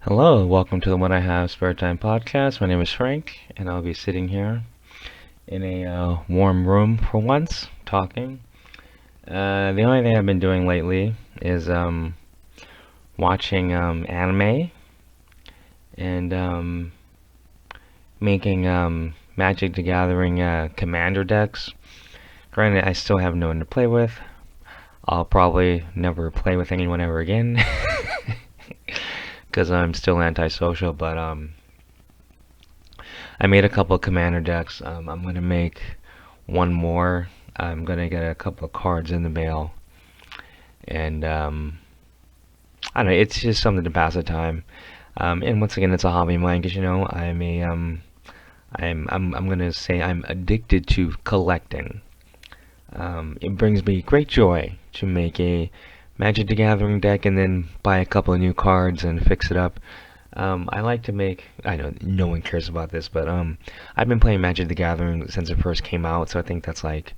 Hello, welcome to the When I Have Spare Time podcast. My name is Frank, and I'll be sitting here in a warm room for once, talking. The only thing I've been doing lately is watching anime and making Magic the Gathering commander decks. Granted, I still have no one to play with. I'll probably never play with anyone ever again because I'm still antisocial, but I made a couple of commander decks. I'm gonna make one more. I'm gonna get a couple of cards in the mail, and I don't know. It's just something to pass the time. And once again, it's a hobby of mine because I'm gonna say I'm addicted to collecting. It brings me great joy to make a Magic the Gathering deck and then buy a couple of new cards and fix it up. I like to make. I know no one cares about this, but I've been playing Magic the Gathering since it first came out, so I think that's like,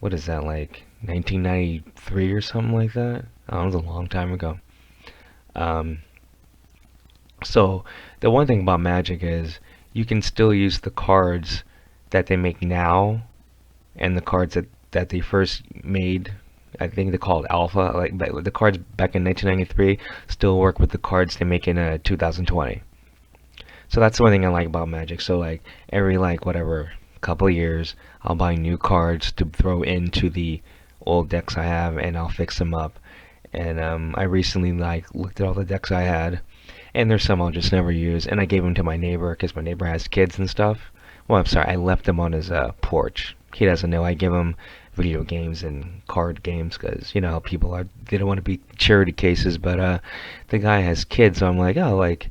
what is that, like 1993 or something like that? Oh, it was a long time ago. Um, so the one thing about Magic is you can still use the cards that they make now and the cards that they first made. I think they called Alpha. Like the cards back in 1993 still work with the cards they make in 2020. So that's the one thing I like about Magic. So like every like whatever couple of years, I'll buy new cards to throw into the old decks I have, and I'll fix them up. And I recently like looked at all the decks I had, and there's some I'll just never use, and I gave them to my neighbor because my neighbor has kids and stuff. Well, I'm sorry, I left them on his porch. He doesn't know I give him video games and card games because you know how people are. They don't want to be charity cases, but the guy has kids, so I'm like, oh, like,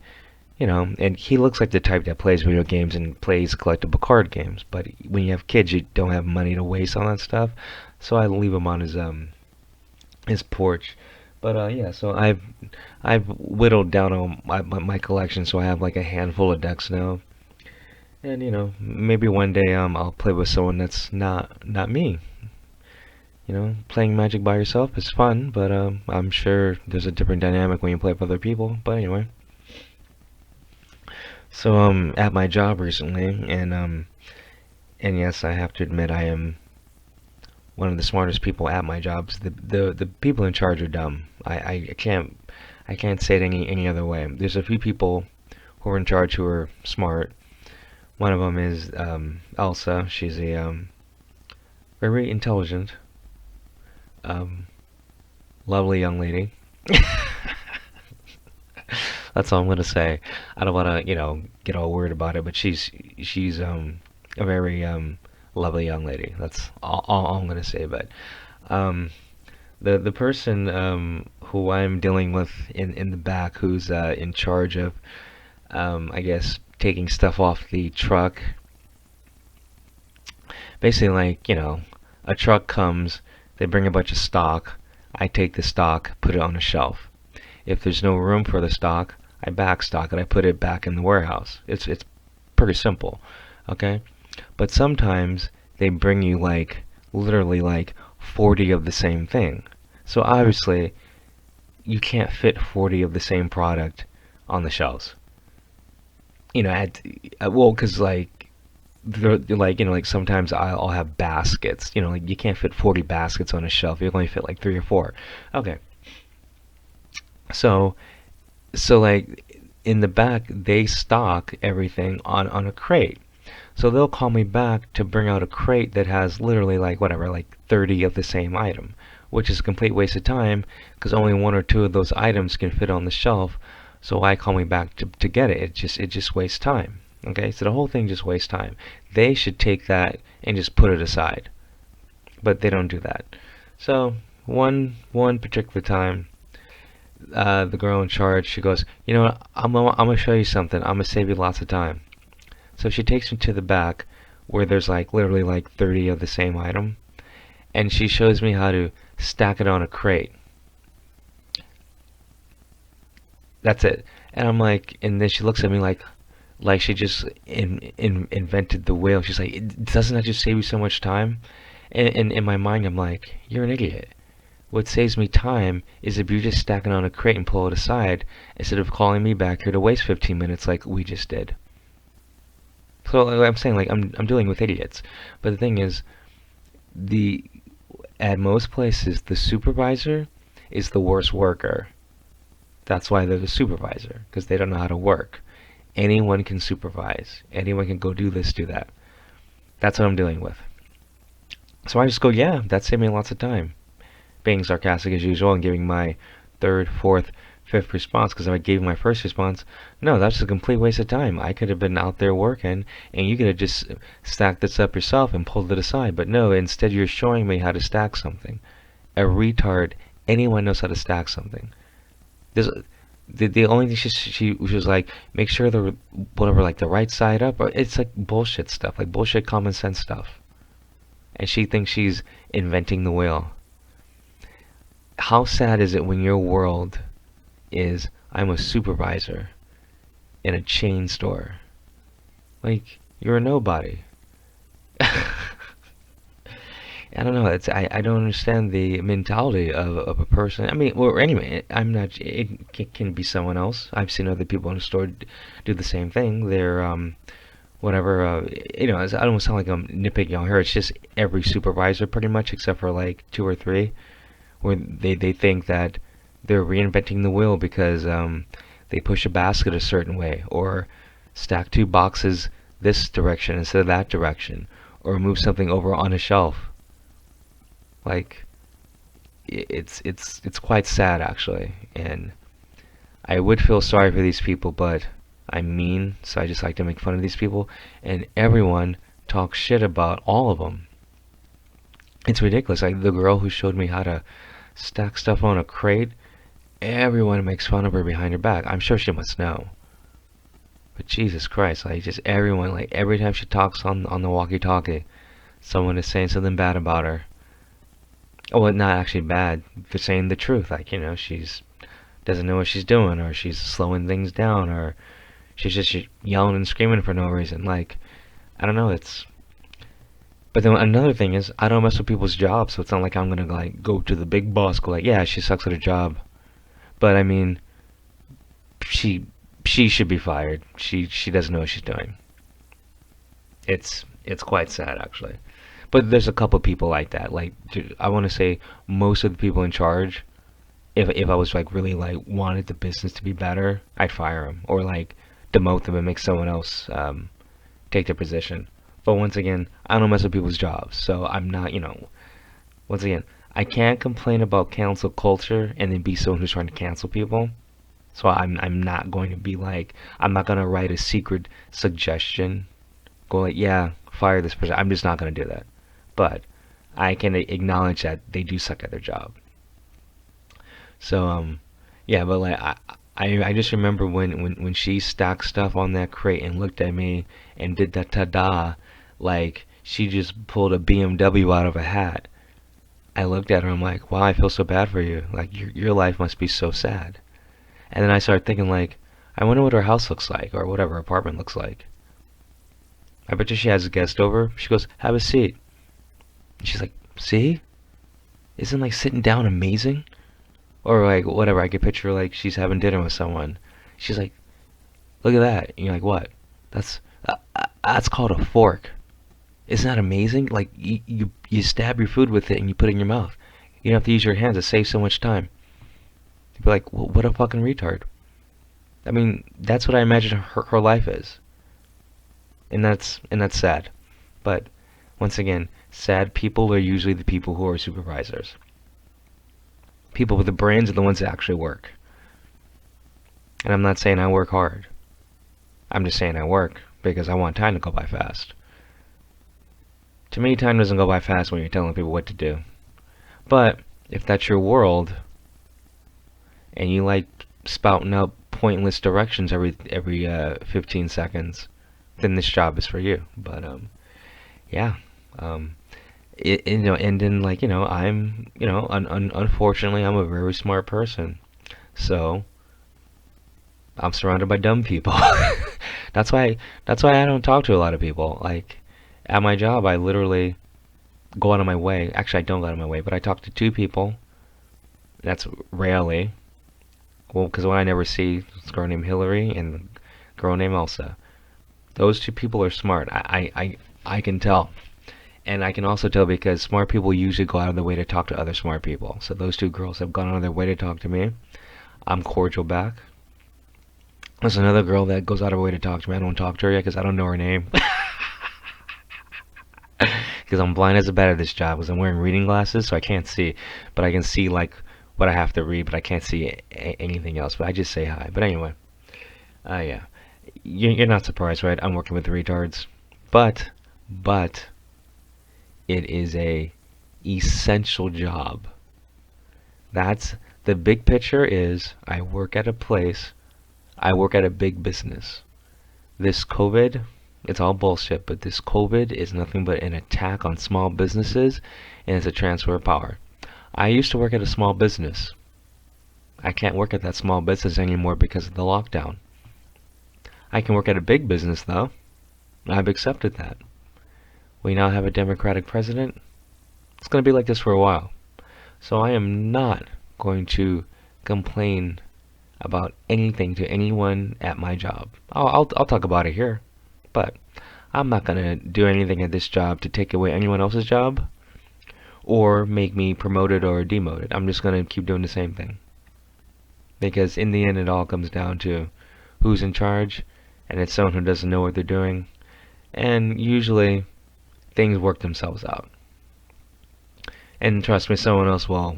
and he looks like the type that plays video games and plays collectible card games. But when you have kids, you don't have money to waste on that stuff, so I leave him on his porch. But yeah, so I've whittled down on my collection, so I have like a handful of decks now. And maybe one day I'll play with someone that's not me. Playing Magic by yourself is fun, but I'm sure there's a different dynamic when you play with other people. But anyway, so at my job recently, and yes, I have to admit I am one of the smartest people at my jobs. The people in charge are dumb. I can't say it any other way. There's a few people who are in charge who are smart. One of them is Elsa. She's a very intelligent, um, lovely young lady. That's all I'm gonna say. I don't wanna, get all worried about it, but she's a very lovely young lady. That's all I'm gonna say. But um, the person who I'm dealing with in the back, who's in charge of, I guess, taking stuff off the truck. Basically, like, a truck comes, they bring a bunch of stock. I take the stock, put it on a shelf. If there's no room for the stock, I back stock it. I put it back in the warehouse. It's pretty simple, okay? But sometimes they bring you like literally like 40 of the same thing. So obviously, you can't fit 40 of the same product on the shelves. Well, because like like like sometimes I'll have baskets. Like you can't fit 40 baskets on a shelf. You can only fit like three or four. Okay, so like in the back they stock everything on a crate. So they'll call me back to bring out a crate that has literally like whatever, like 30 of the same item, which is a complete waste of time because only one or two of those items can fit on the shelf. So why call me back to get it? It just wastes time. Okay, so the whole thing just wastes time. They should take that and just put it aside, but they don't do that. So one particular time, the girl in charge, she goes, what, I'm gonna show you something. I'm gonna save you lots of time. So she takes me to the back where there's like literally like 30 of the same item, and she shows me how to stack it on a crate. That's it. And I'm like, and then she looks at me like she just invented the wheel. She's like, doesn't that just save you so much time? And in my mind, I'm like, you're an idiot. What saves me time is if you just stack it on a crate and pull it aside instead of calling me back here to waste 15 minutes like we just did. So like, I'm saying, like, I'm dealing with idiots. But the thing is, the at most places the supervisor is the worst worker. That's why they're the supervisor, because they don't know how to work. Anyone can supervise. Anyone can go do this, do that. That's what I'm dealing with. So I just go, yeah, that saved me lots of time. Being sarcastic as usual and giving my third, fourth, fifth response, because if I gave my first response, no, that's a complete waste of time. I could have been out there working, and you could have just stacked this up yourself and pulled it aside. But no, instead you're showing me how to stack something. A retard, anyone knows how to stack something. There's, the only thing she was like, make sure the whatever, like the right side up. Or it's like bullshit stuff, like bullshit common sense stuff. And she thinks she's inventing the wheel. How sad is it when your world is, I'm a supervisor in a chain store? Like, you're a nobody. I don't know. I don't understand the mentality of a person. I mean, well, anyway, I'm not. It can be someone else. I've seen other people in the store do the same thing. They're whatever. I don't sound like I'm nitpicking on her. It's just every supervisor, pretty much, except for like two or three, where they think that they're reinventing the wheel because they push a basket a certain way, or stack two boxes this direction instead of that direction, or move something over on a shelf. Like, it's quite sad actually, and I would feel sorry for these people, but I'm mean, so I just like to make fun of these people, and everyone talks shit about all of them. It's ridiculous. Like the girl who showed me how to stack stuff on a crate, everyone makes fun of her behind her back. I'm sure she must know. But Jesus Christ, like just everyone, like every time she talks on the walkie-talkie, someone is saying something bad about her. Well, not actually bad, for saying the truth. Like, she's doesn't know what she's doing, or she's slowing things down, or she's just yelling and screaming for no reason. Like, I don't know, it's... But then another thing is, I don't mess with people's jobs, so it's not like I'm gonna, like, go to the big boss, go like, yeah, she sucks at her job. But, I mean, she should be fired. She doesn't know what she's doing. It's quite sad, actually. But there's a couple people like that. Like, I want to say most of the people in charge, if I was like really like wanted the business to be better, I'd fire them or like demote them and make someone else take their position. But once again, I don't mess with people's jobs, so I'm not, once again, I can't complain about cancel culture and then be someone who's trying to cancel people. So I'm not going to be like, I'm not gonna write a secret suggestion, go like, yeah, fire this person. I'm just not gonna do that. But I can acknowledge that they do suck at their job. So yeah, but like I just remember when she stacked stuff on that crate and looked at me and did that ta-da, like she just pulled a BMW out of a hat. I looked at her, I'm like, wow, I feel so bad for you. Like your life must be so sad. And then I started thinking like, I wonder what her house looks like, or whatever her apartment looks like. I bet you she has a guest over. She goes, have a seat. And she's like, see? Isn't like sitting down amazing? Or like whatever, I could picture like she's having dinner with someone. She's like, look at that. And you're like, what? That's called a fork. Isn't that amazing? Like you stab your food with it and you put it in your mouth. You don't have to use your hands. It saves so much time. You'd be like, well, what a fucking retard. I mean, that's what I imagine her life is. And that's sad. But once again, sad people are usually the people who are supervisors. People with the brains are the ones that actually work. And I'm not saying I work hard. I'm just saying I work because I want time to go by fast. To me, time doesn't go by fast when you're telling people what to do. But if that's your world, and you like spouting out pointless directions every 15 seconds, then this job is for you. But yeah, and then like I'm unfortunately I'm a very smart person, so I'm surrounded by dumb people. that's why I don't talk to a lot of people. Like at my job, I literally go out of my way. Actually, I don't go out of my way, but I talk to two people That's rarely. Well, because what I never see is a girl named Hillary and a girl named Elsa. Those two people are smart. I can tell. And I can also tell because smart people usually go out of their way to talk to other smart people. So those two girls have gone out of their way to talk to me. I'm cordial back. There's another girl that goes out of her way to talk to me. I don't talk to her yet because I don't know her name. Because I'm blind as a bat at this job. Because I'm wearing reading glasses, so I can't see. But I can see like what I have to read, but I can't see anything else. But I just say hi. But anyway, yeah, you're not surprised, right? I'm working with retards, but it is a essential job. That's the big picture. Is I work at a place. I work at a big business. This COVID, it's all bullshit, but this COVID is nothing but an attack on small businesses, and it's a transfer of power. I used to work at a small business. I can't work at that small business anymore because of the lockdown. I can work at a big business though. I've accepted that. We now have a Democratic president. It's going to be like this for a while. So I am not going to complain about anything to anyone at my job. I'll talk about it here, but I'm not gonna do anything at this job to take away anyone else's job or make me promoted or demoted. I'm just gonna keep doing the same thing because in the end, it all comes down to who's in charge, and it's someone who doesn't know what they're doing. And usually, things work themselves out. And trust me, someone else will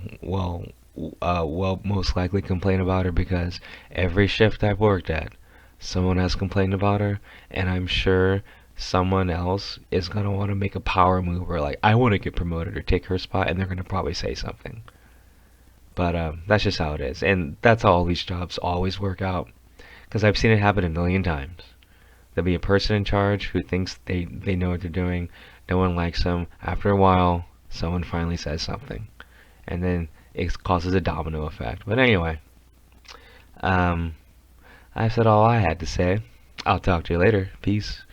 most likely complain about her because every shift I've worked at, someone has complained about her, and I'm sure someone else is gonna want to make a power move or like I want to get promoted or take her spot, and they're gonna probably say something. But that's just how it is, and that's how all these jobs always work out. Because I've seen it happen a million times. There'll be a person in charge who thinks they know what they're doing. No one likes them. After a while, someone finally says something, and then it causes a domino effect. But anyway, I've said all I had to say. I'll talk to you later. Peace.